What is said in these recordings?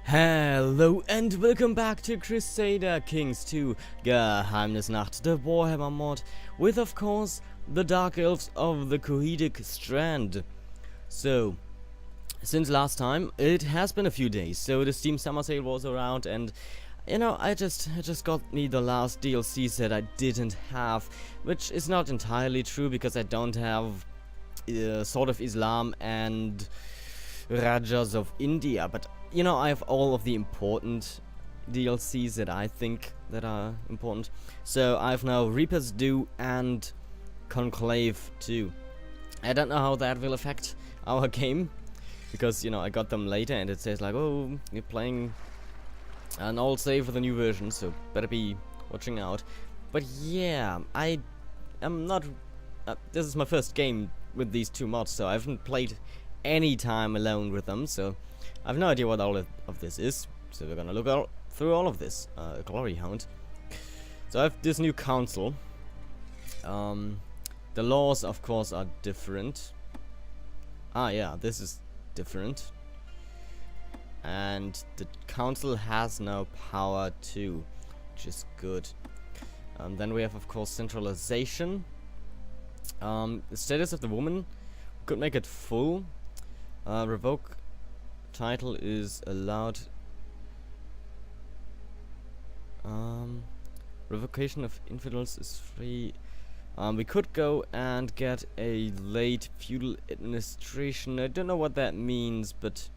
Hello and welcome back to Crusader Kings II Geheimnisnacht, the Warhammer mod, with of course the Darkelves of the Cohedic Strand. So, since last time, it has been a few days, so the Steam Summer Sale was around and you know, I just got me the last DLCs that I didn't have, which is not entirely true because I don't have Sword of Islam and Rajas of India, but you know, I have all of the important DLCs that I think that are important. So I have now Reaper's Due and Conclave 2. I don't know how that will affect our game, because you know, I got them later and it says like, oh, you're playing an old save with a new version, so better be watching out. But yeah, I am not this is my first game with these two mods, so I haven't played any time alone with them, so I have no idea what all of this is. So we're gonna look through all of this. Glory Hound. So I have this new council. The laws, of course, are different. Ah, yeah, this is different. And the council has now power too, which is good. Then we have, of course, centralization. The status of the woman could make it full. Revoke title is allowed. Revocation of infidels is free. We could go and get a late feudal administration. I don't know what that means, but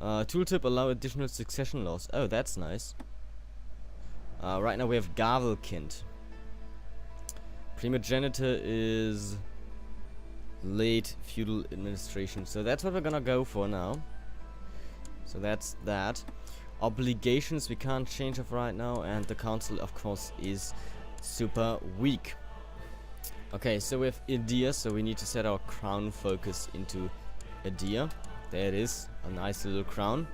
tooltip allow additional succession laws. Oh, that's nice. Right now we have Gavelkind. Primogenitor is late feudal administration, so that's what we're gonna go for now. So that's that. Obligations we can't change of right now, and the council of course is super weak. Okay, so we have Idea, so we need to set our crown focus into Idea. There it is, a nice little crown.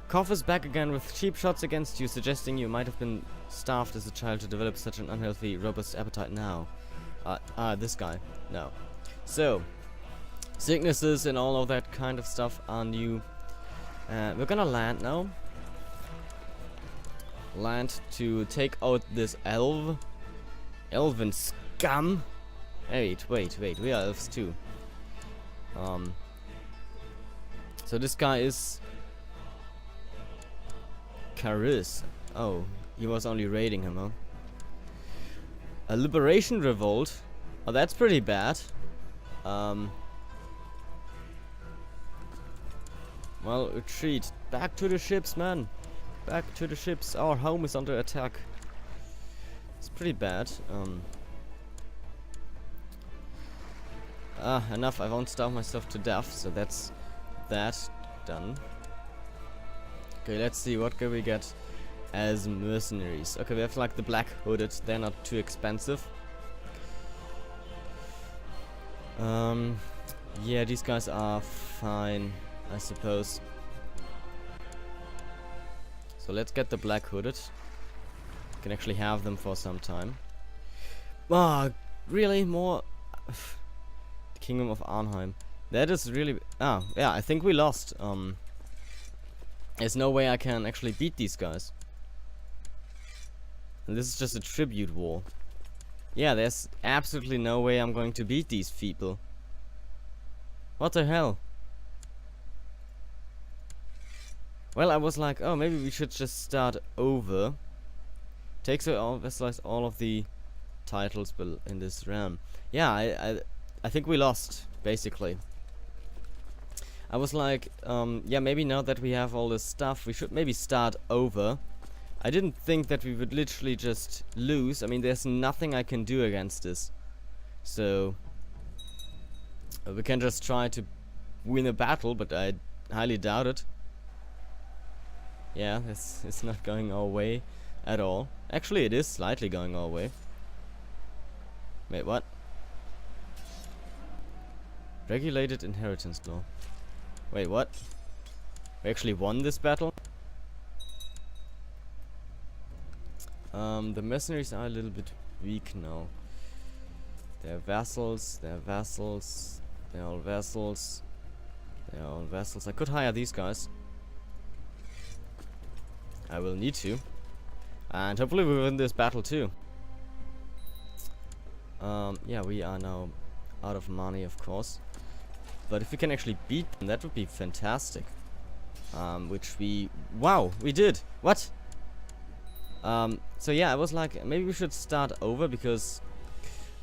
Koff is back again with cheap shots against you, suggesting you might have been starved as a child to develop such an unhealthy, robust appetite now. This guy. No. So, sicknesses and all of that kind of stuff are new. We're gonna land now. Land to take out this elven scum. Wait, we are elves too. So this guy is Caris. Oh, he was only raiding him, huh? A liberation revolt. Oh, that's pretty bad. Well, retreat. Back to the ships, man. Back to the ships. Our home is under attack. It's pretty bad. Enough. I won't starve myself to death, so that's that done. Okay, let's see, what can we get as mercenaries? Okay, we have like the black hooded. They're not too expensive. Yeah, these guys are fine, I suppose. So let's get the black hooded. Can actually have them for some time. Ah, really? More? The Kingdom of Arnheim. That is really... Ah, yeah, I think we lost. There's no way I can actually beat these guys. And this is just a tribute war. Yeah, there's absolutely no way I'm going to beat these people. What the hell? Well, I was like, oh, maybe we should just start over. Takes all of the titles in this realm. Yeah, I think we lost, basically. I was like, yeah, maybe now that we have all this stuff, we should maybe start over. I didn't think that we would literally just lose. I mean, there's nothing I can do against this. So, we can just try to win a battle, but I highly doubt it. Yeah, it's not going our way at all. Actually, it is slightly going our way. Wait, what? Regulated inheritance law. Wait, what? We actually won this battle? The mercenaries are a little bit weak now. They're vassals, they're vassals, they're all vassals, they're all vassals. I could hire these guys. I will need to. And hopefully we win this battle too. Yeah, we are now out of money, of course. But if we can actually beat them, that would be fantastic. Which we... Wow, we did! What? So yeah, I was like, maybe we should start over because...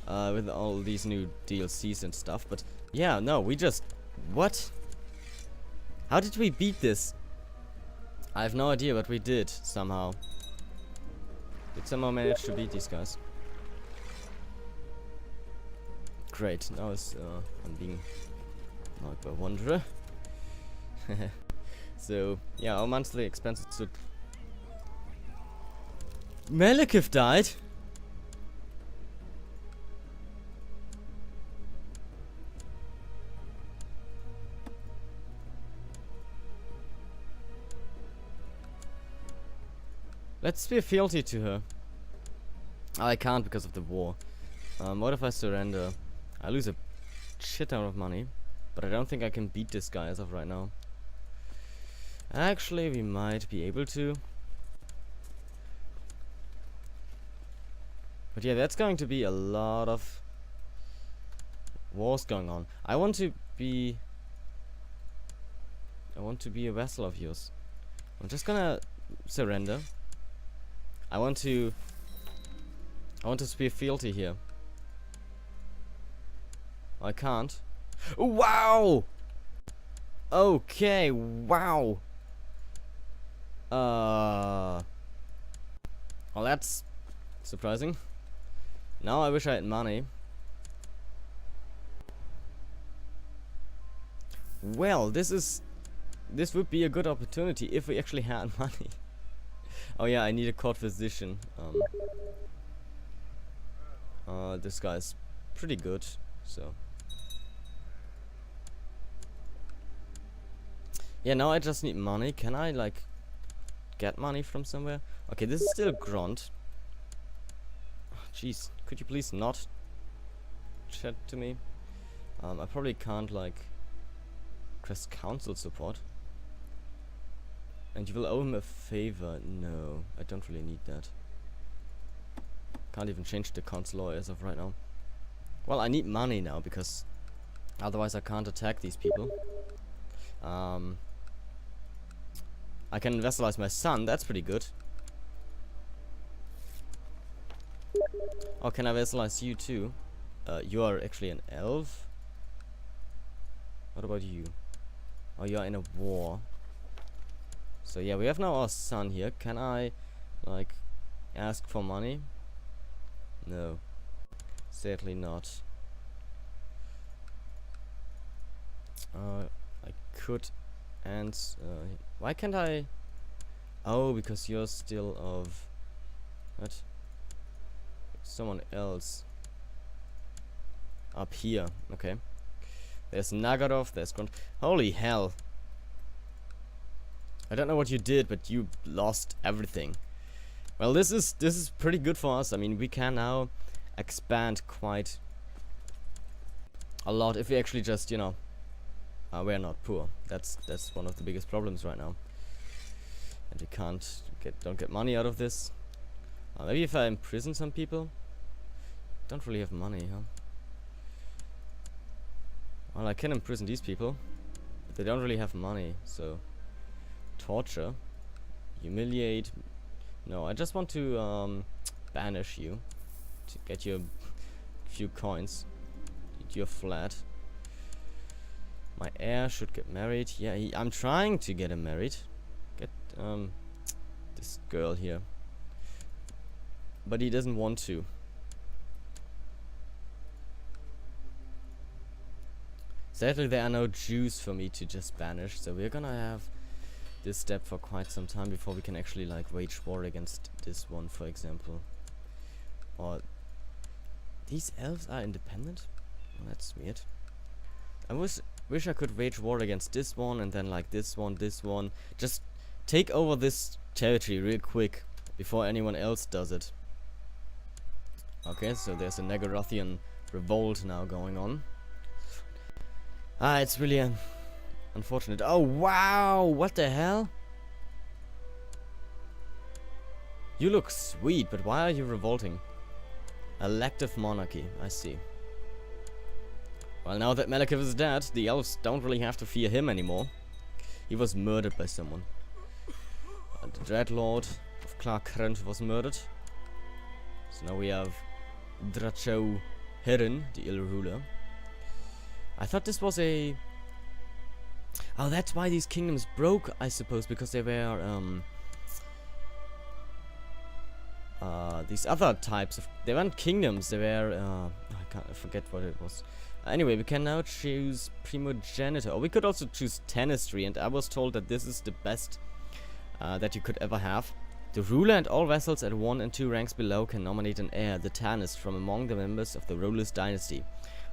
with all these new DLCs and stuff. But yeah, no, we just... What? How did we beat this? I have no idea, but we did, somehow. Did somehow manage to beat these guys. Great, now I'm being like a wanderer. So, yeah, our monthly expenses should... Malekith died? Let's be fealty to her. I can't because of the war. What if I surrender? I lose a shit ton of money. But I don't think I can beat this guy as of right now. Actually, we might be able to. But yeah, that's going to be a lot of wars going on. I want to be a vassal of yours. I'm just gonna surrender. I want to spear fealty here. I can't. Wow! Okay, wow. Well, that's surprising. Now I wish I had money. Well, this would be a good opportunity if we actually had money. Oh yeah, I need a court physician. This guy's pretty good, so. Yeah, now I just need money. Can I, like, get money from somewhere? Okay, this is still Grunt. Jeez, could you please not chat to me? I probably can't, like, request council support. And you will owe him a favor. No, I don't really need that. Can't even change the council law as of right now. Well, I need money now because otherwise I can't attack these people. I can vassalize my son. That's pretty good. Oh, can I vassalize you too? You are actually an elf. What about you? Oh, you are in a war. So yeah, we have now our son here. Can I, like, ask for money? No. Sadly not. I could, and why can't I? Oh, because you're still of what? Someone else up here. Okay. There's Nagarov. There's Grunt. Holy hell! I don't know what you did, but you lost everything. Well, this is pretty good for us. I mean, we can now expand quite a lot if we actually just, you know, we're not poor. That's one of the biggest problems right now. And we don't get money out of this. Maybe if I imprison some people. Don't really have money, huh? Well, I can imprison these people, but they don't really have money, so torture, humiliate. No, I just want to banish you to get you a few coins. You're flat. My heir should get married. Yeah, I'm trying to get him married. Get this girl here, but he doesn't want to. Sadly, there are no Jews for me to just banish, so we're gonna have this step for quite some time before we can actually, like, wage war against this one, for example. Or these elves are independent? Oh, that's weird. I wish I could wage war against this one and then, like, this one. Just take over this territory real quick before anyone else does it. Okay, so there's a Nagarothian revolt now going on. It's really unfortunate. Oh, wow! What the hell? You look sweet, but why are you revolting? Elective monarchy, I see. Well, now that Darkelves is dead, the elves don't really have to fear him anymore. He was murdered by someone. The Dreadlord of Clarkrent was murdered. So now we have Dracho Herin, the ill ruler. I thought this was a... Oh, that's why these kingdoms broke, I suppose, because they were, these other types of... They weren't kingdoms, they were, I forget what it was. Anyway, we can now choose primogenitor, or we could also choose tenestry, and I was told that this is the best that you could ever have. The ruler and all vassals at 1 and 2 ranks below can nominate an heir, the tanist, from among the members of the ruler's dynasty.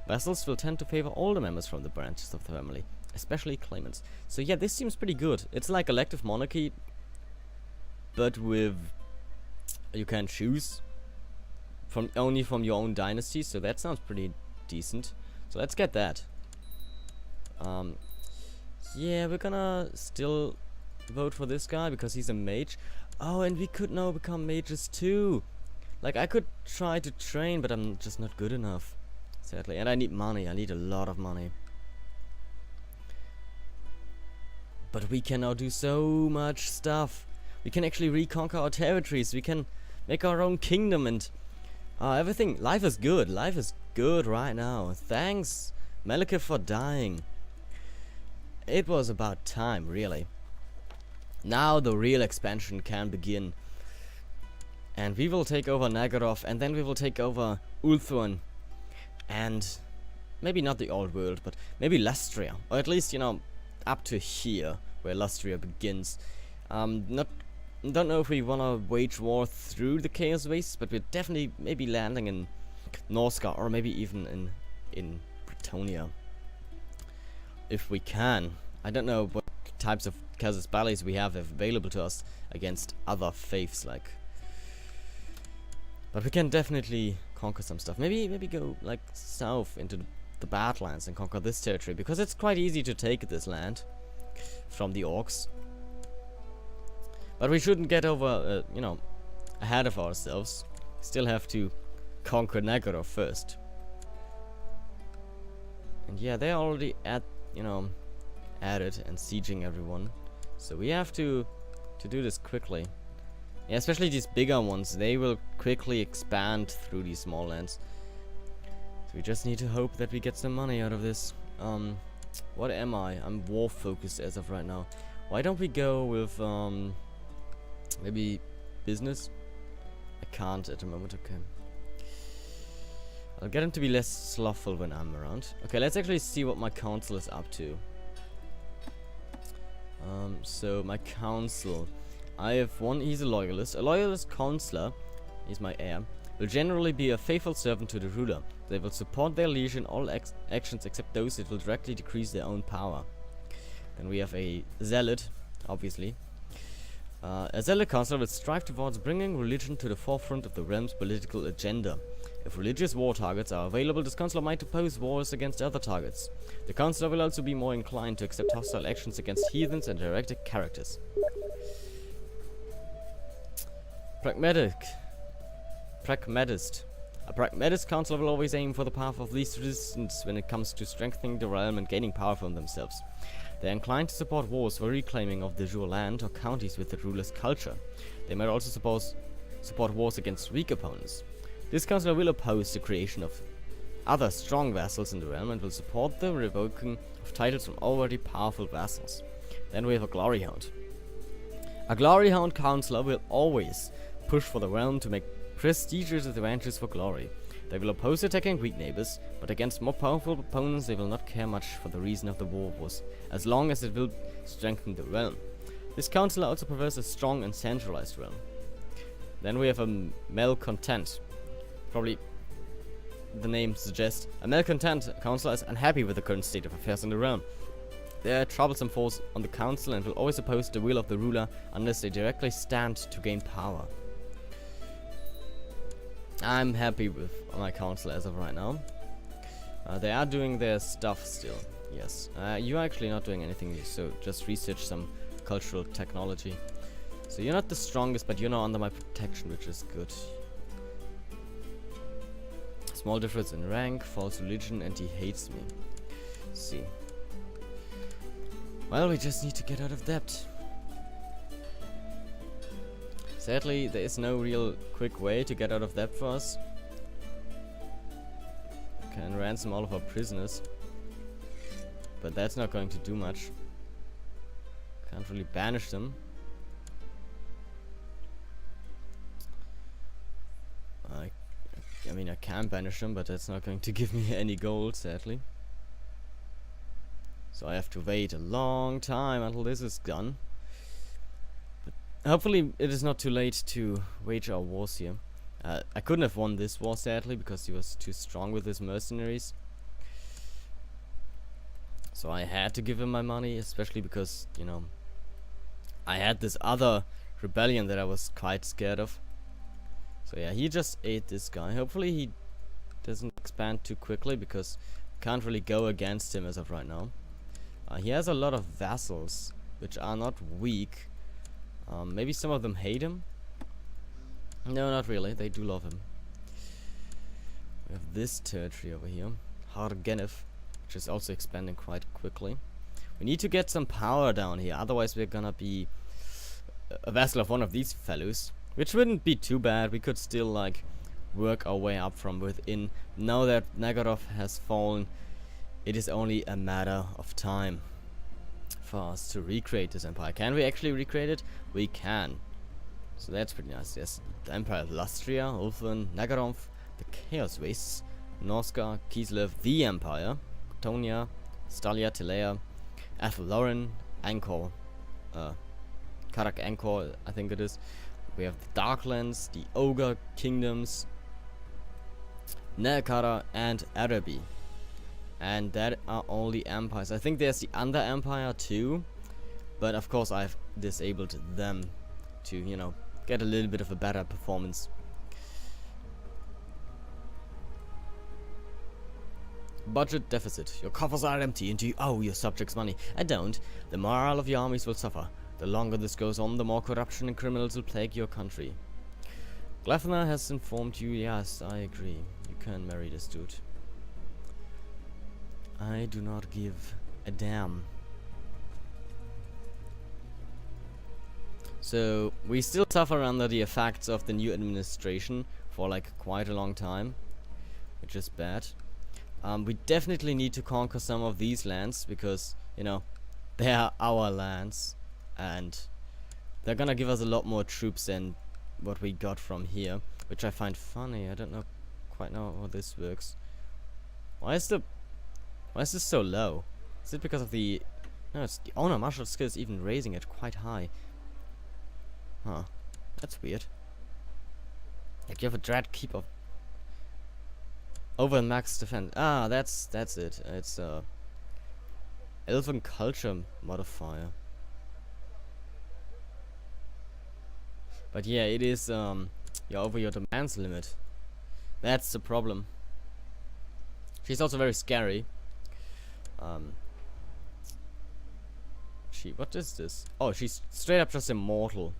Vassals will tend to favor all the members from the branches of the family, especially claimants. So yeah, this seems pretty good. It's like elective monarchy, but with... You can choose only from your own dynasty, so that sounds pretty decent. So let's get that. Yeah, we're gonna still vote for this guy because he's a mage. Oh, and we could now become mages too. Like, I could try to train, but I'm just not good enough, sadly. And I need money. I need a lot of money. But we can now do so much stuff. We can actually reconquer our territories. We can make our own kingdom and everything. Life is good. Life is good right now. Thanks, Malekith, for dying. It was about time, really. Now the real expansion can begin. And we will take over Nagorov, and then we will take over Ulthuan. And maybe not the old world, but maybe Lustria. Or at least, you know, up to here, where Lustria begins. Don't know if we wanna wage war through the Chaos Wastes, but we're definitely maybe landing in Norsca, or maybe even in Bretonnia. If we can. I don't know what types of casus bellis we have available to us against other faiths, like. But we can definitely conquer some stuff. Maybe go like south into the Badlands and conquer this territory, because it's quite easy to take this land from the orcs. But we shouldn't get over, you know, ahead of ourselves. Still have to conquer Nagorov first. And yeah, they're already at it and sieging everyone. So we have to do this quickly. Yeah, especially these bigger ones. They will quickly expand through these small lands. So we just need to hope that we get some money out of this. What am I? I'm war focused as of right now. Why don't we go with maybe business? I can't at the moment. Okay. I'll get him to be less slothful when I'm around. Okay, let's actually see what my council is up to. So my council, I have one. He's a loyalist. A loyalist counselor, he's my heir, will generally be a faithful servant to the ruler. They will support their liege in all actions except those that will directly decrease their own power. Then we have a zealot, obviously. A zealot counselor will strive towards bringing religion to the forefront of the realm's political agenda. If religious war targets are available, this counselor might oppose wars against other targets. The counselor will also be more inclined to accept hostile actions against heathens and heretic characters. Pragmatist. A pragmatist counselor will always aim for the path of least resistance when it comes to strengthening the realm and gaining power from themselves. They are inclined to support wars for reclaiming of de jure land or counties with the ruler's culture. They might also support wars against weak opponents. This counselor will oppose the creation of other strong vassals in the realm and will support the revoking of titles from already powerful vassals. Then we have a glory hound. A glory hound counselor will always push for the realm to make prestigious advantages for glory. They will oppose attacking weak neighbors, but against more powerful opponents they will not care much for the reason of the war was, as long as it will strengthen the realm. This counselor also prefers a strong and centralized realm. Then we have a malcontent. Probably the name suggests. A malcontent counselor is unhappy with the current state of affairs in the realm. They are a troublesome force on the council and will always oppose the will of the ruler unless they directly stand to gain power. I'm happy with my council as of right now. They are doing their stuff still, yes. You're actually not doing anything new, so just research some cultural technology. So you're not the strongest, but you're not under my protection, which is good. Small difference in rank, false religion, and he hates me. Let's see. Well, we just need to get out of debt. Sadly, there is no real quick way to get out of debt for us. We can ransom all of our prisoners, but that's not going to do much. Can't really banish them. I mean, I can banish them, but that's not going to give me any gold, sadly. So I have to wait a long time until this is done. But hopefully it is not too late to wage our wars here. I couldn't have won this war, sadly, because he was too strong with his mercenaries. So I had to give him my money, especially because, you know, I had this other rebellion that I was quite scared of. So yeah, he just ate this guy. Hopefully he doesn't expand too quickly, because can't really go against him as of right now. He has a lot of vassals, which are not weak. Maybe some of them hate him. No, not really. They do love him. We have this territory over here, Darkelves, which is also expanding quite quickly. We need to get some power down here, otherwise we're gonna be a vassal of one of these fellows. Which wouldn't be too bad. We could still like work our way up from within. Now that Nagorov has fallen, it is only a matter of time for us to recreate this empire. Can we actually recreate it? We can. So that's pretty nice. Yes, the Empire of Lustria, Ulthuan, Nagorov, the Chaos Wastes, Norska, Kislev, the Empire, Estonia, Stalia, Telea, Athlauren, Angkor, Karak Angkor, I think it is. We have the Darklands, the Ogre Kingdoms, Nelkara, and Araby. And that are all the empires. I think there's the Under Empire too, but of course I've disabled them to, you know, get a little bit of a better performance. Budget deficit. Your coffers are empty and you owe your subjects money. And don't. The morale of your armies will suffer. The longer this goes on, the more corruption and criminals will plague your country. Glafner has informed you. Yes, I agree. You can marry this dude. I do not give a damn. So, we still suffer under the effects of the new administration for like quite a long time, which is bad. We definitely need to conquer some of these lands because, you know, they are our lands. And they're gonna give us a lot more troops than what we got from here, which I find funny. I don't quite know how this works. Why is this so low? Is it because of the... No, it's the... Oh no, martial skill is even raising it quite high. Huh. That's weird. Like you have a dread keep of... Over max defense. Ah, that's it. It's Elven culture modifier. But yeah, it is you're over your demands limit. That's the problem. She's also very scary. What is this? Oh, she's straight up just immortal.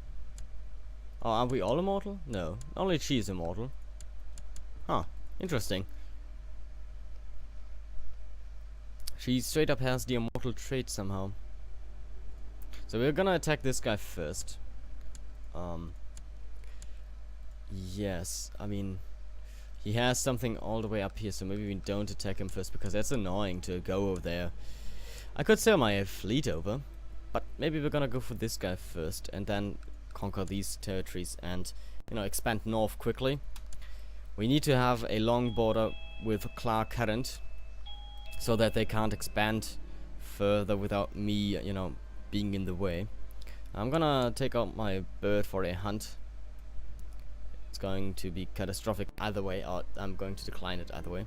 Oh, are we all immortal? No, only she's immortal. Huh, interesting. She straight up has the immortal trait somehow. So we're gonna attack this guy first. Yes, I mean, he has something all the way up here, so maybe we don't attack him first, because that's annoying to go over there. I could sail my fleet over, but maybe we're gonna go for this guy first, and then conquer these territories, and, you know, expand north quickly. We need to have a long border with Clark Current, so that they can't expand further without me, you know, being in the way. I'm gonna take out my bird for a hunt. It's going to be catastrophic either way, or I'm going to decline it either way.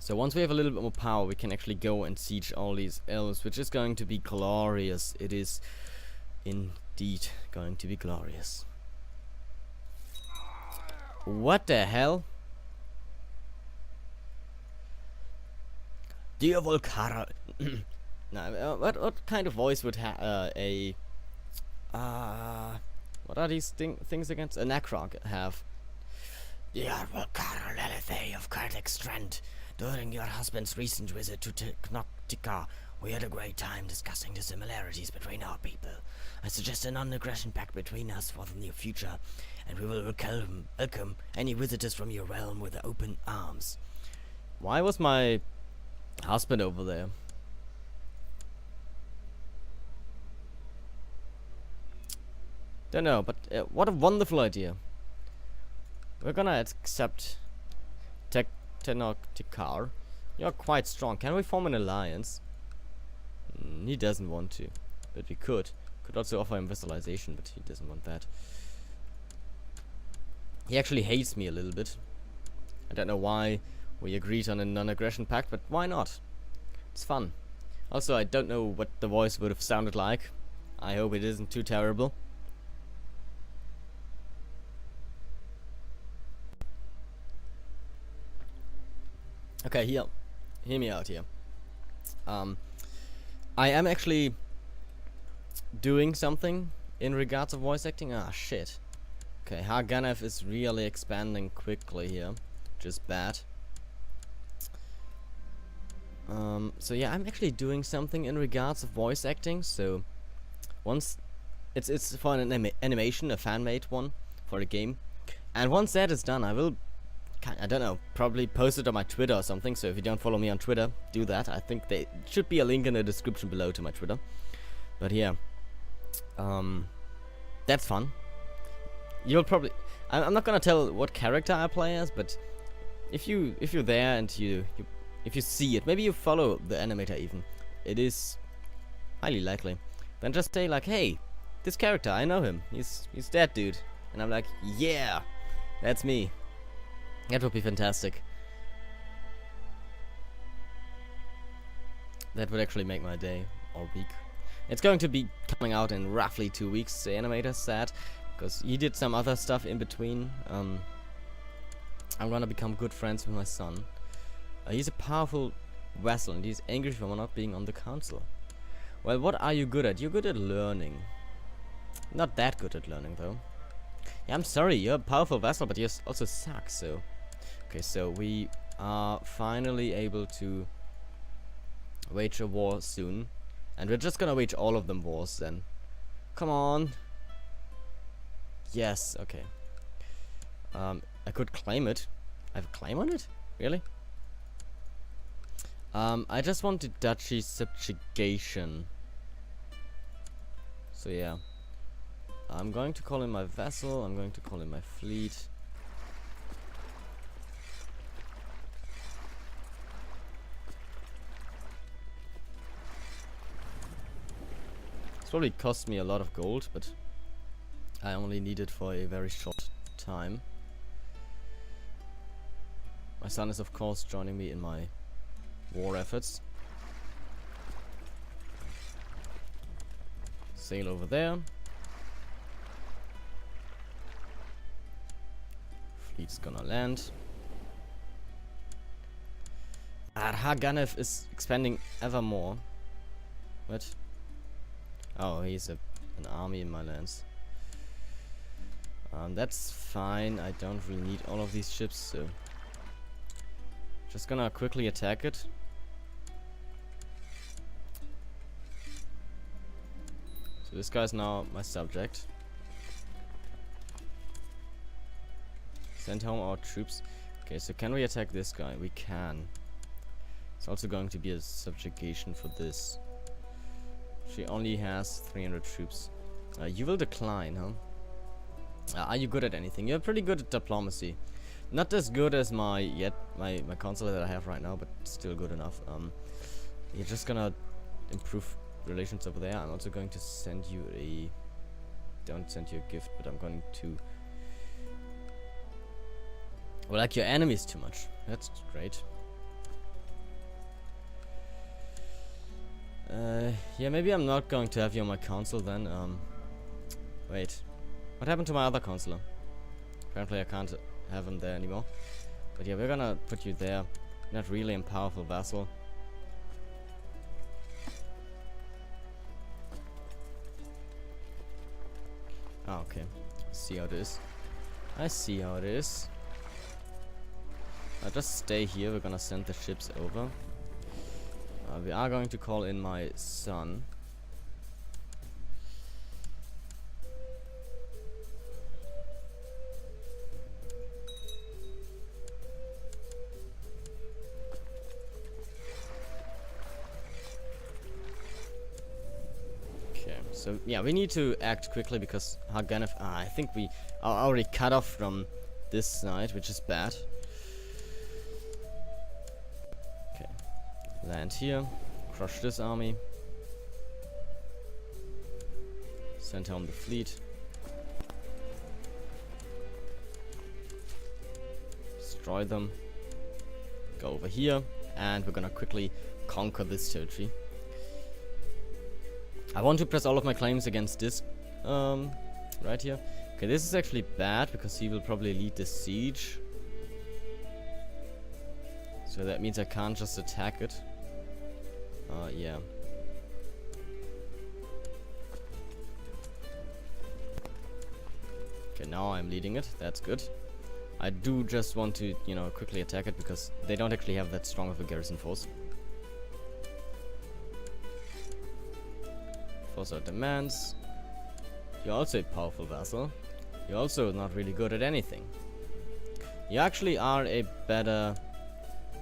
So once we have a little bit more power, we can actually go and siege all these elves, which is going to be glorious. It is indeed going to be glorious. What the hell? Dear Volkara, No, what kind of voice would what are these things against? A Necrog have. Yeah, well, Carl Lelithay of Cardic Strand. During your husband's recent visit to Knoctica, we had a great time discussing the similarities between our people. I suggest a non-aggression pact between us for the near future, and we will welcome any visitors from your realm with open arms. Why was my husband over there? Don't know, but what a wonderful idea. We're gonna accept Tenocticar. You're quite strong. Can we form an alliance? He doesn't want to, but we could. Could also offer him visualization, but he doesn't want that. He actually hates me a little bit. I don't know why we agreed on a non-aggression pact, but why not? It's fun. Also, I don't know what the voice would have sounded like. I hope it isn't too terrible. Okay, hear me out here. I am actually doing something in regards of voice acting. Ah, shit. Okay, Harganev is really expanding quickly here, which is bad. So yeah, I'm actually doing something in regards of voice acting. So once it's for an animation, a fan-made one for a game, and once that is done, I will. I don't know, probably post it on my Twitter or something, so if you don't follow me on Twitter, do that. I think there should be a link in the description below to my Twitter. But yeah, that's fun. You'll probably... I'm not gonna tell what character I play as, but if you're there and if you see it, maybe you follow the animator even, it is highly likely. Then just say like, hey, this character, I know him, he's that dude. And I'm like, yeah, that's me. That would be fantastic. That would actually make my day or week. It's going to be coming out in roughly 2 weeks, the animator said, because he did some other stuff in between. I'm gonna become good friends with my son. He's a powerful vassal and he's angry for not being on the council. Well, what are you good at? You're good at learning. Not that good at learning though. Yeah, I'm sorry, you're a powerful vassal, but you also suck, so... Okay, so we are finally able to wage a war soon. And we're just gonna wage all of them wars then. Come on. Yes, okay. I could claim it. I have a claim on it? Really? I just wanted duchy subjugation. So yeah. I'm going to call in my vassal, I'm going to call in my fleet. It's probably cost me a lot of gold, but I only need it for a very short time. My son is of course joining me in my war efforts. Sail over there. Fleet's gonna land. Harganev is expanding ever more. What? Oh, he's an army in my lands. That's fine. I don't really need all of these ships, so just gonna quickly attack it. So this guy's now my subject. Send home our troops. Okay, so can we attack this guy? We can. It's also going to be a subjugation for this. She only has 300 troops. You will decline, huh? Are you good at anything? You're pretty good at diplomacy. Not as good as my consular that I have right now, but still good enough. You're just gonna improve relations over there. I'm also going to send you a... Don't send you a gift, but I'm going to... Well, like your enemies too much. That's great. Yeah, maybe I'm not going to have you on my council then. Wait. What happened to my other counselor? Apparently I can't have him there anymore. But yeah, we're gonna put you there. Not really a powerful vassal. Ah, okay. See how it is. I see how it is. I'll just stay here. We're gonna send the ships over. We are going to call in my son. So yeah, we need to act quickly because Harganef. I think we are already cut off from this side, which is bad. Okay, land here, crush this army, send home the fleet, destroy them, go over here, and we're gonna quickly conquer this territory. I want to press all of my claims against this, right here. Okay, this is actually bad because he will probably lead the siege. So that means I can't just attack it. Yeah. Okay, now I'm leading it. That's good. I do just want to, you know, quickly attack it because they don't actually have that strong of a garrison force. Force our demands. You're also a powerful vassal. You're also not really good at anything. You actually are a better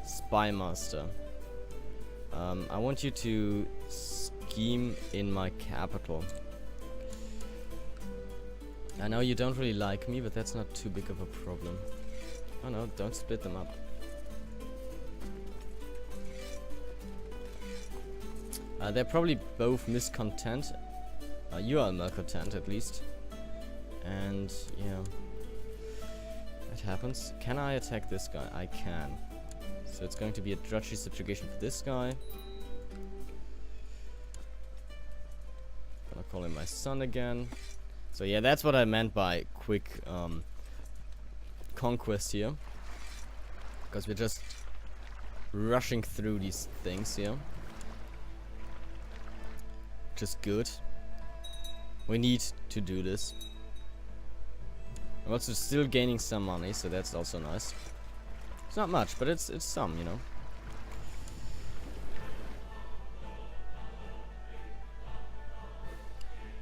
spy master. I want you to scheme in my capital. I know you don't really like me, but that's not too big of a problem. Oh no, don't split them up. They're probably both miscontent. You are malcontent at least. And yeah, that happens. Can I attack this guy? I can. So it's going to be a drudgy subjugation for this guy. Gonna call him my son again. So yeah, that's what I meant by quick conquest here. Because we're just rushing through these things here. Which is good. We need to do this. I'm also still gaining some money, so that's also nice. It's not much, but it's some, you know.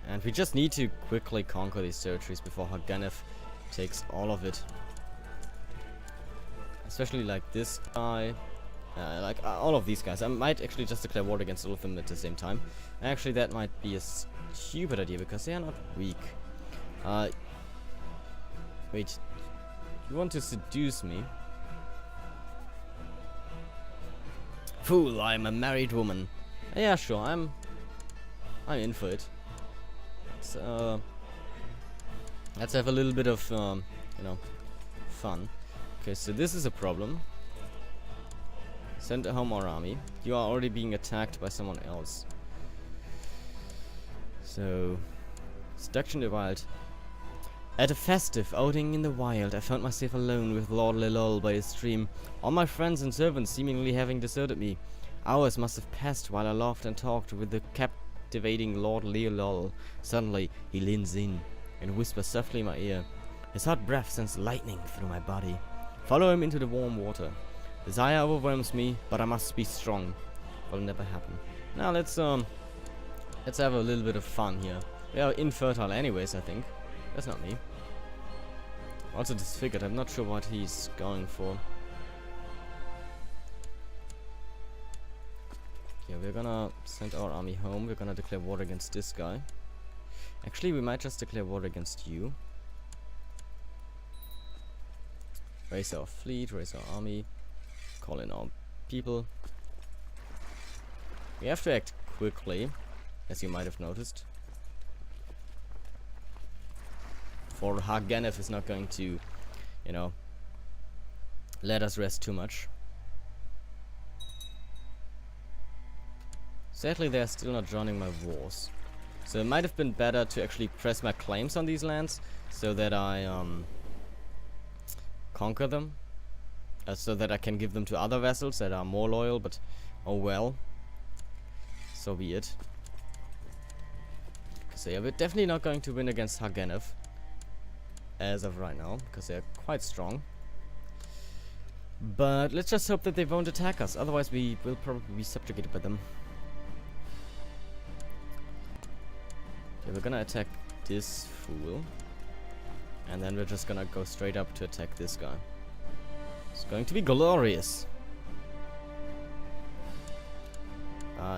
And we just need to quickly conquer these territories before Harganef takes all of it. Especially like this guy. All of these guys. I might actually just declare war against all of them at the same time. Actually, that might be a stupid idea because they are not weak. Wait. You want to seduce me? Fool, I'm a married woman. Yeah, sure, I'm in for it. Let's have a little bit of, you know, fun. Okay, so this is a problem. Send home our army. You are already being attacked by someone else. So, seduction in the wild. At a festive outing in the wild, I found myself alone with Lord Lelol by a stream, all my friends and servants seemingly having deserted me. Hours must have passed while I laughed and talked with the captivating Lord Lelol. Suddenly, he leans in and whispers softly in my ear. His hot breath sends lightning through my body. Follow him into the warm water. Desire overwhelms me, but I must be strong. Will never happen. Now let's have a little bit of fun here. We are infertile anyways, I think. That's not me. Also disfigured. I'm not sure what he's going for. Yeah, we're gonna send our army home. We're gonna declare war against this guy. Actually, we might just declare war against you. Raise our fleet, raise our army. Call in our people. We have to act quickly, as you might have noticed. For Harganef is not going to, you know, let us rest too much. Sadly, they're still not joining my wars. So it might have been better to actually press my claims on these lands so that I conquer them. So that I can give them to other vassals that are more loyal, but oh well. So be it. Because So yeah, we're definitely not going to win against Hagenev as of right now, because they're quite strong. But let's just hope that they won't attack us, otherwise we will probably be subjugated by them. Okay, we're gonna attack this fool. And then we're just gonna go straight up to attack this guy. It's going to be glorious.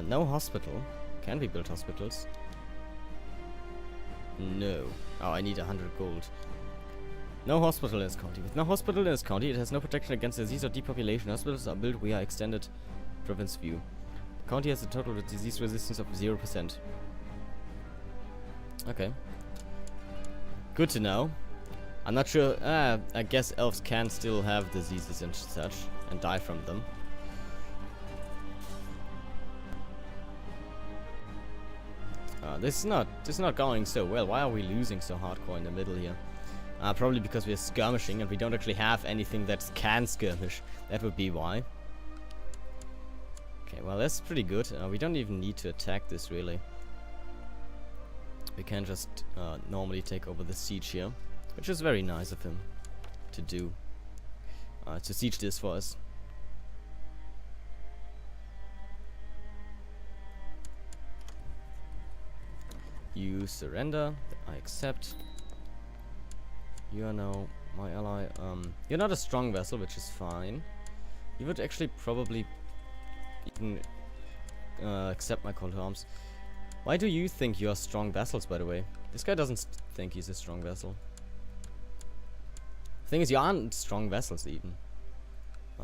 No hospital. Can we build hospitals? No. Oh, I need 100 gold. No hospital in this county. With no hospital in this county, it has no protection against disease or depopulation. Hospitals are built via extended province view. The county has a total disease resistance of 0%. Okay. Good to know. I'm not sure. I guess elves can still have diseases and such and die from them. This is not going so well. Why are we losing so hardcore in the middle here? Probably because we're skirmishing and we don't actually have anything that can skirmish. That would be why. Okay, well that's pretty good. We don't even need to attack this really. We can just normally take over the siege here, which is very nice of him to do. To siege this for us. You surrender. I accept. You are now my ally. You're not a strong vessel, which is fine. You would actually probably even accept my call to arms. Why do you think you're strong vessels, by the way? This guy doesn't think he's a strong vessel. Thing is, you aren't strong vessels even.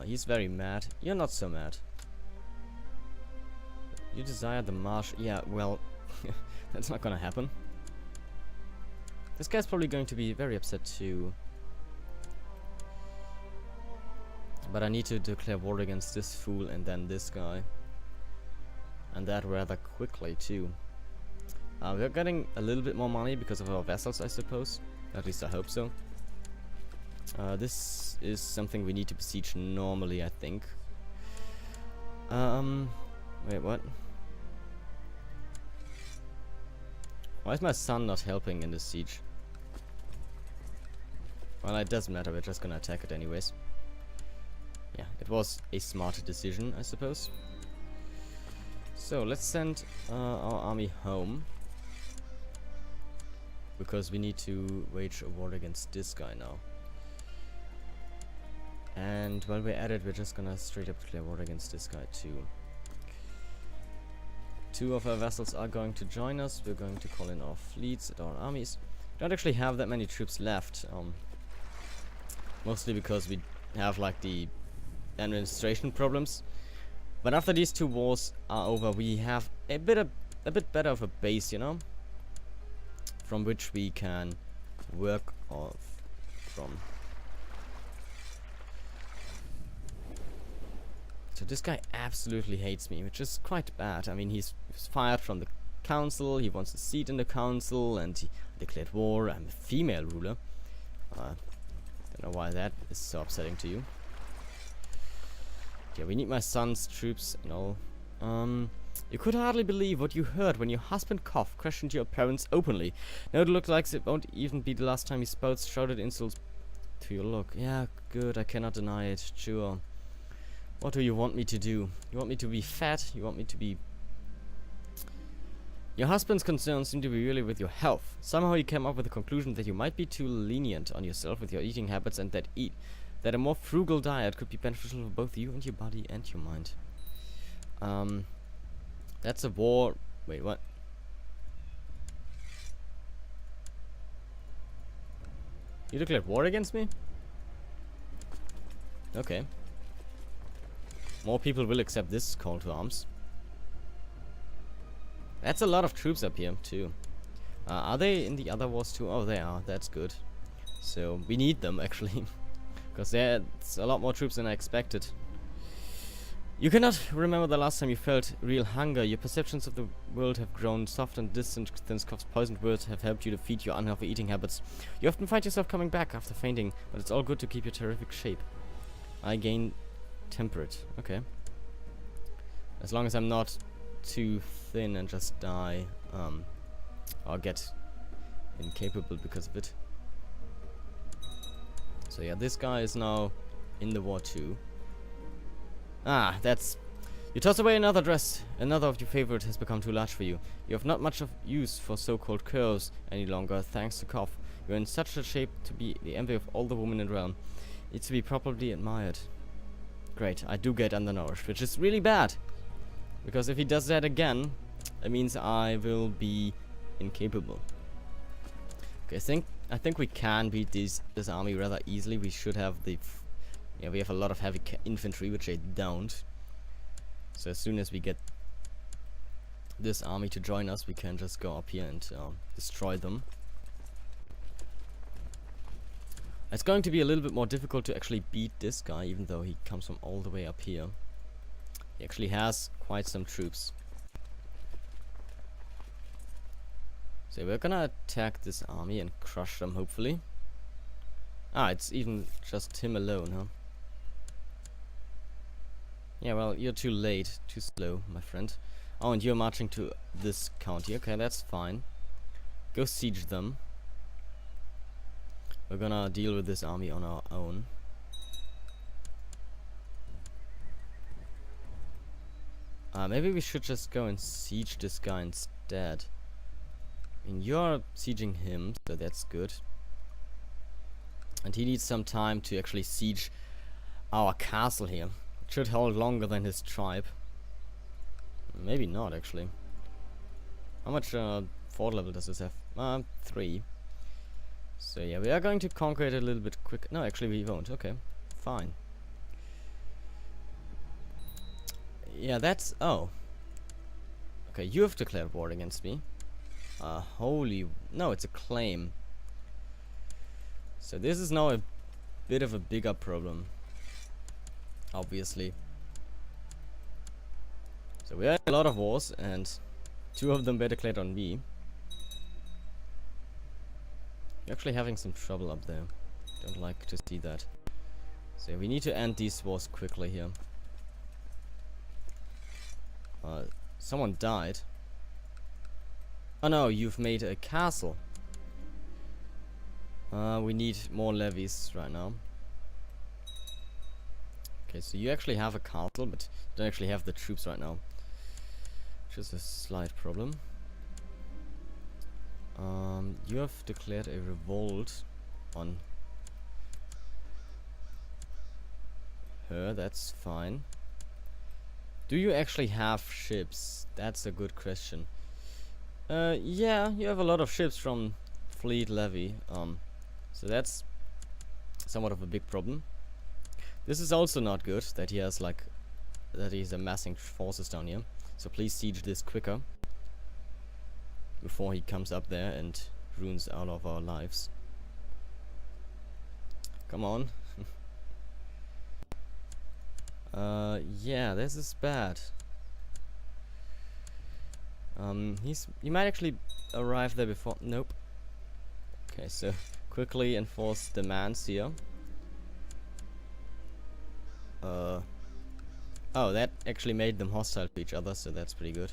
He's very mad. You're not so mad. You desire the marsh. Yeah, well, that's not gonna happen. This guy's probably going to be very upset too. But I need to declare war against this fool and then this guy. And that rather quickly too. We're getting a little bit more money because of our vessels, I suppose. At least I hope so. This is something we need to besiege normally, I think. Wait, what? Why is my son not helping in the siege? Well, it doesn't matter, we're just gonna attack it anyways. Yeah, it was a smart decision, I suppose. So, let's send our army home. Because we need to wage a war against this guy now. And while we're at it, we're just gonna straight up declare war against this guy too. 2 of our vessels are going to join us. We're going to call in our fleets and our armies. We don't actually have that many troops left. Mostly because we have like the administration problems. But after these 2 wars are over, we have a bit better of a base, you know, from which we can work off from. So this guy absolutely hates me, which is quite bad. I mean, he's fired from the council, he wants a seat in the council, and he declared war. I'm a female ruler. Don't know why that is so upsetting to you. Yeah, we need my son's troops and all. You could hardly believe what you heard when your husband coughed, questioned your parents openly. Now it looks like it won't even be the last time he spouts shouted insults to your look. Yeah, good, I cannot deny it, sure. What do you want me to do? You want me to be fat? You want me to be... Your husband's concerns seem to be really with your health. Somehow he came up with the conclusion that you might be too lenient on yourself with your eating habits and that a more frugal diet could be beneficial for both you and your body and your mind. That's a war... Wait, what? You declared war against me? Okay. More people will accept this call to arms. That's a lot of troops up here, too. Are they in the other wars, too? Oh, they are. That's good. So, we need them, actually. Because there's a lot more troops than I expected. You cannot remember the last time you felt real hunger. Your perceptions of the world have grown soft and distant since Koff's poisoned words have helped you defeat your unhealthy eating habits. You often find yourself coming back after fainting, but it's all good to keep your terrific shape. I gain temperate. Okay. As long as I'm not too thin and just die Or get incapable because of it. So yeah, this guy is now in the war too. Ah, that's... You toss away another dress. Another of your favorite has become too large for you. You have not much of use for so-called curves any longer, thanks to Koff. You're in such a shape to be the envy of all the women in the realm. It's to be properly admired. Great, I do get undernourished, which is really bad. Because if he does that again, it means I will be incapable. Okay, I think we can beat this army rather easily. We should have the... yeah, we have a lot of heavy infantry, which they don't. So as soon as we get this army to join us, we can just go up here and destroy them. It's going to be a little bit more difficult to actually beat this guy, even though he comes from all the way up here. He actually has quite some troops. So we're gonna attack this army and crush them, hopefully. Ah, it's even just him alone, huh? Yeah, well, you're too late, too slow, my friend. Oh, and you're marching to this county. Okay, that's fine. Go siege them. We're gonna deal with this army on our own. Maybe we should just go and siege this guy instead. I mean, you're sieging him, so that's good. And he needs some time to actually siege our castle here. It should hold longer than his tribe. Maybe not, actually. How much fort level does this have? 3. So yeah, we are going to conquer it a little bit quick. No, actually we won't. Okay, fine. Yeah, that's... oh. Okay, you have declared war against me. Holy... no, it's a claim. So this is now a bit of a bigger problem. Obviously. So we are in a lot of wars, and 2 of them were declared on me. You're actually having some trouble up there. Don't like to see that. So we need to end these wars quickly here. Someone died. Oh no, you've made a castle. We need more levies right now. Okay, so you actually have a castle, but you don't actually have the troops right now. Which is a slight problem. You have declared a revolt on her, that's fine. Do you actually have ships? That's a good question. Yeah, you have a lot of ships from Fleet Levy. So that's somewhat of a big problem. This is also not good, that he has like... that he's amassing forces down here. So please siege this quicker. Before he comes up there and ruins all of our lives. Come on. Yeah, this is bad. He might actually arrive there before... nope. Okay, so quickly enforce demands here. Oh, that actually made them hostile to each other, so that's pretty good.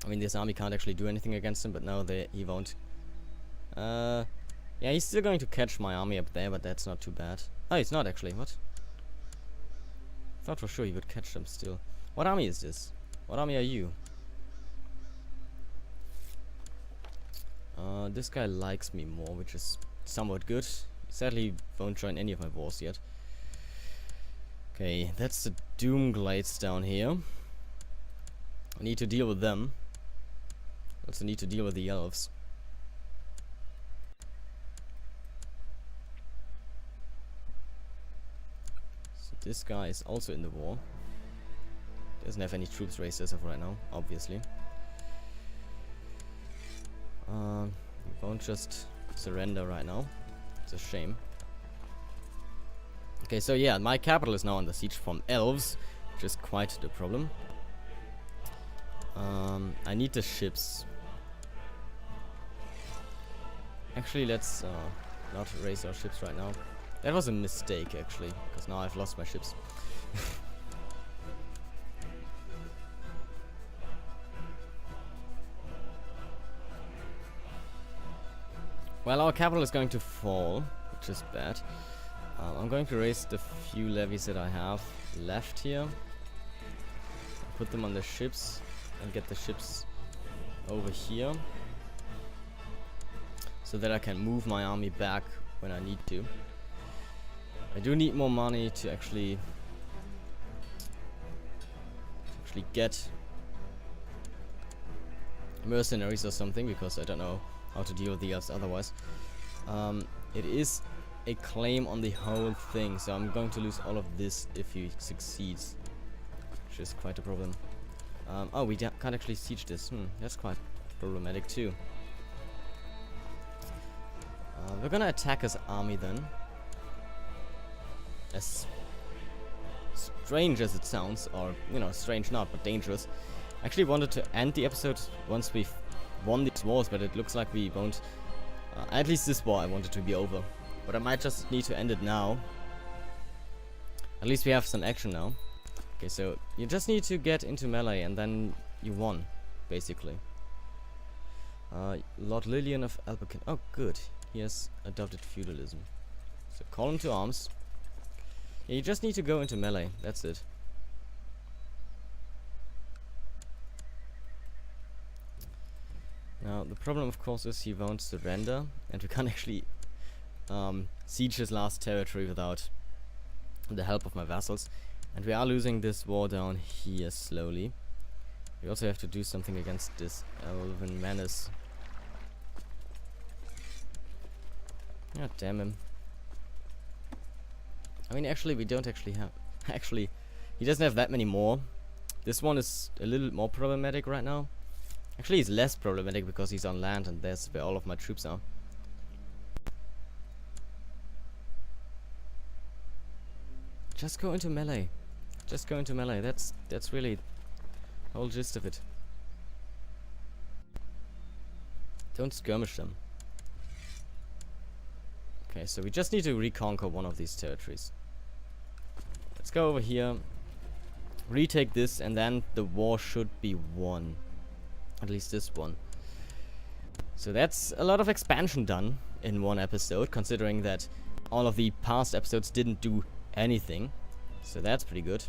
I mean, this army can't actually do anything against him, but now he won't. Yeah, he's still going to catch my army up there, but that's not too bad. Oh, he's not actually. What? Thought for sure he would catch them still. What army is this? What army are you? This guy likes me more, which is somewhat good. Sadly, won't join any of my wars yet. Okay, that's the Doomglades down here. I need to deal with them. Also need to deal with the Elves. So this guy is also in the war. Doesn't have any troops raised as of right now, obviously. He won't just surrender right now. It's a shame. Okay, so yeah, my capital is now under siege from Elves, which is quite the problem. I need the ships. Actually, let's not raise our ships right now. That was a mistake, actually, because now I've lost my ships. Well, our capital is going to fall, which is bad. I'm going to raise the few levies that I have left here. Put them on the ships and get the ships over here. So that I can move my army back when I need to. I do need more money to actually get mercenaries or something, because I don't know how to deal with the elves otherwise. It is a claim on the whole thing, so I'm going to lose all of this if he succeeds, which is quite a problem. Oh, we can't actually siege this. That's quite problematic too. We're gonna attack his army then. As strange as it sounds, or, you know, strange not, but dangerous. I actually wanted to end the episode once we've won these wars, but it looks like we won't. At least this war I wanted to be over. But I might just need to end it now. At least we have some action now. Okay, so you just need to get into melee and then you won, basically. Lord Lillian of Albuquerque. Oh, good. He has adopted feudalism. So call him to arms. Yeah, you just need to go into melee. That's it. Now, the problem, of course, is he won't surrender. And we can't actually siege his last territory without the help of my vassals. And we are losing this war down here slowly. We also have to do something against this elven menace. God damn him. I mean, actually, we don't actually have... Actually, he doesn't have that many more. This one is a little more problematic right now. Actually, he's less problematic because he's on land and that's where all of my troops are. Just go into melee. Just go into melee. That's really the whole gist of it. Don't skirmish them. Okay, so we just need to reconquer one of these territories. Let's go over here, retake this, and then the war should be won. At least this one. So that's a lot of expansion done in one episode, considering that all of the past episodes didn't do anything. So that's pretty good.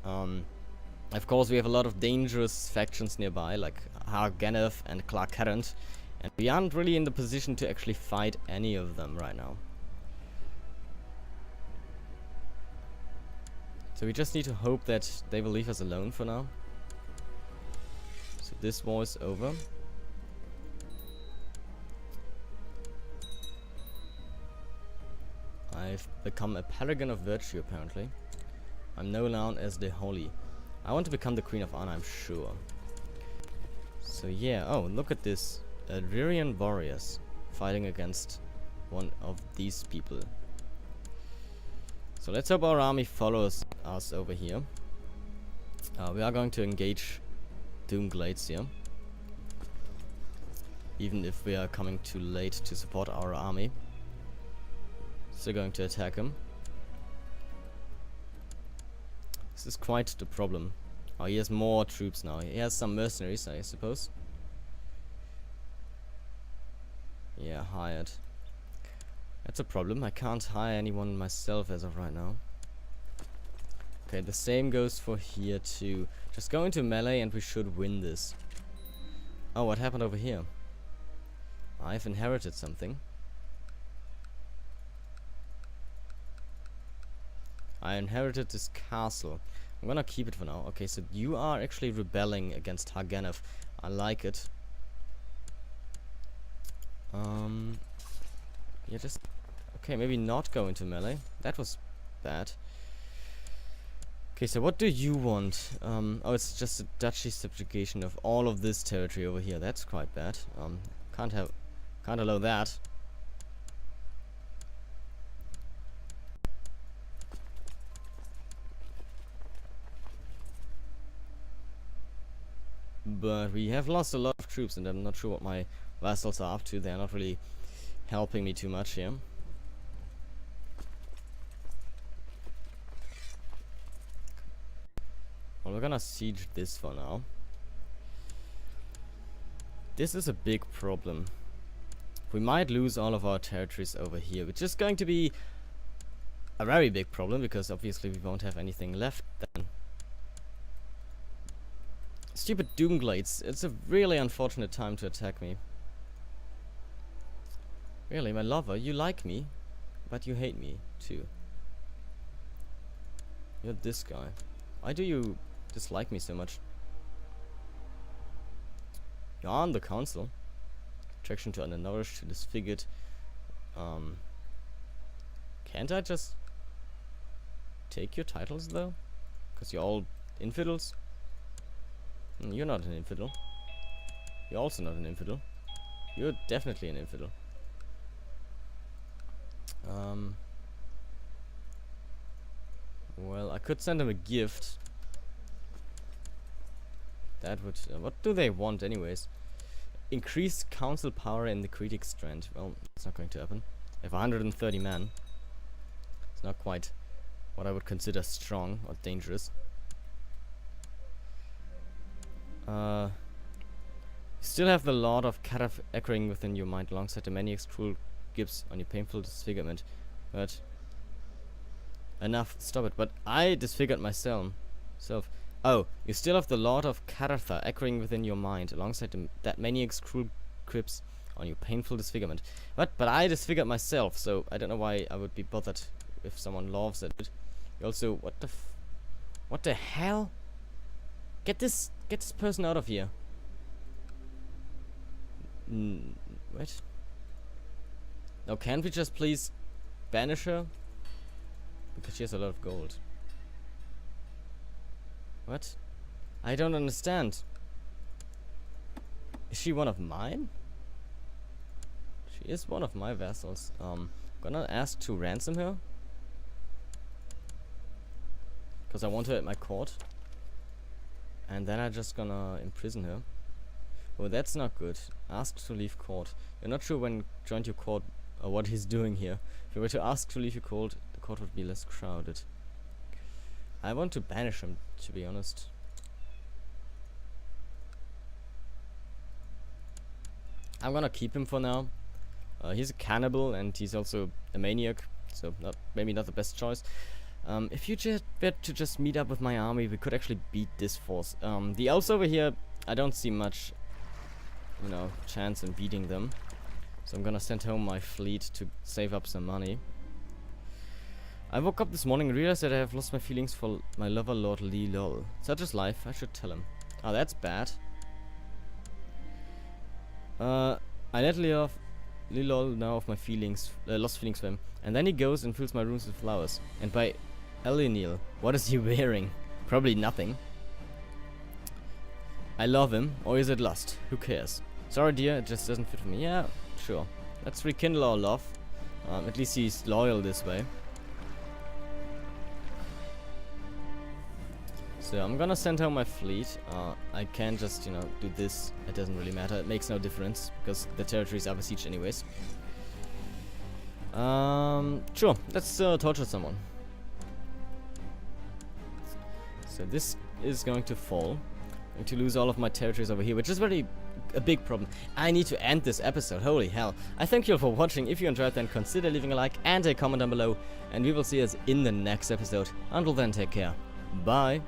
Of course, we have a lot of dangerous factions nearby, like Darkelves and Clarkerrant. And we aren't really in the position to actually fight any of them right now. So we just need to hope that they will leave us alone for now. So this war is over. I've become a paragon of virtue, apparently. I'm now known as the Holy. I want to become the Queen of Honor, I'm sure. So yeah, oh, look at this. Illyrian warriors fighting against one of these people. So let's hope our army follows us over here. We are going to engage Doomglades here, even if we are coming too late to support our army. Still going to attack him. This is quite the problem. Oh, he has more troops now. He has some mercenaries, I suppose. Yeah, hired. That's a problem. I can't hire anyone myself as of right now. Okay, the same goes for here too. Just go into melee and we should win this. Oh, what happened over here? I've inherited something. I inherited this castle. I'm gonna keep it for now. Okay, so you are actually rebelling against Darkelves. I like it. Yeah, just... Okay, maybe not go into melee. That was bad. Okay, so what do you want? Oh, it's just a duchy subjugation of all of this territory over here. That's quite bad. Can't allow that. But we have lost a lot of troops, and I'm not sure what my vassals are up to. They're not really helping me too much here. Well, we're gonna siege this for now. This is a big problem. We might lose all of our territories over here, which is going to be a very big problem, because obviously we won't have anything left then. Stupid Doomglades. It's a really unfortunate time to attack me. Really, my lover, you like me, but you hate me too. You're this guy. Why do you dislike me so much? You're on the council. Attraction to undernourished, to disfigured. Can't I just take your titles though? Because you're all infidels? You're not an infidel. You're also not an infidel. You're definitely an infidel. Well, I could send him a gift. That would... what do they want anyways? Increased council power in the critic strand. Well, it's not going to happen. I have 130 men. It's not quite what I would consider strong or dangerous. You still have the Lord of Caraf echoing within your mind alongside the many cruel gifts on your painful disfigurement. But... enough, stop it. But I disfigured myself. Oh, you still have the Lord of Caratha echoing within your mind alongside that maniac's cruel grips on your painful disfigurement. But I disfigured myself, so I don't know why I would be bothered if someone laughs at it. You also, what the hell? Get this person out of here. What? Now, can't we just please banish her? Because she has a lot of gold. What? I don't understand. Is she one of mine? She is one of my vassals. Gonna ask to ransom her. Because I want her at my court. And then I'm just gonna imprison her. Oh, that's not good. Ask to leave court. You're not sure when joined your court or what he's doing here. If you were to ask to leave your court, the court would be less crowded. I want to banish him, to be honest. I'm gonna keep him for now. He's a cannibal and he's also a maniac, so maybe not the best choice. If you were to just meet up with my army, we could actually beat this force. The elves over here, I don't see much, chance in beating them. So I'm gonna send home my fleet to save up some money. I woke up this morning and realized that I have lost my feelings for my lover, Lord Lilol. Such is life, I should tell him. Oh, that's bad. I let Lilol know of my feelings, lost feelings for him. And then he goes and fills my rooms with flowers. And by Elinil, what is he wearing? Probably nothing. I love him, or is it lust? Who cares? Sorry dear, it just doesn't fit for me. Yeah, sure. Let's rekindle our love. At least he's loyal this way. So I'm gonna send home my fleet. I can just, do this. It doesn't really matter. It makes no difference because the territories are besieged anyways. Sure. Let's torture someone. So this is going to fall. I'm going to lose all of my territories over here, which is really a big problem. I need to end this episode. Holy hell. I thank you all for watching. If you enjoyed, then consider leaving a like and a comment down below. And we will see us in the next episode. Until then, take care. Bye.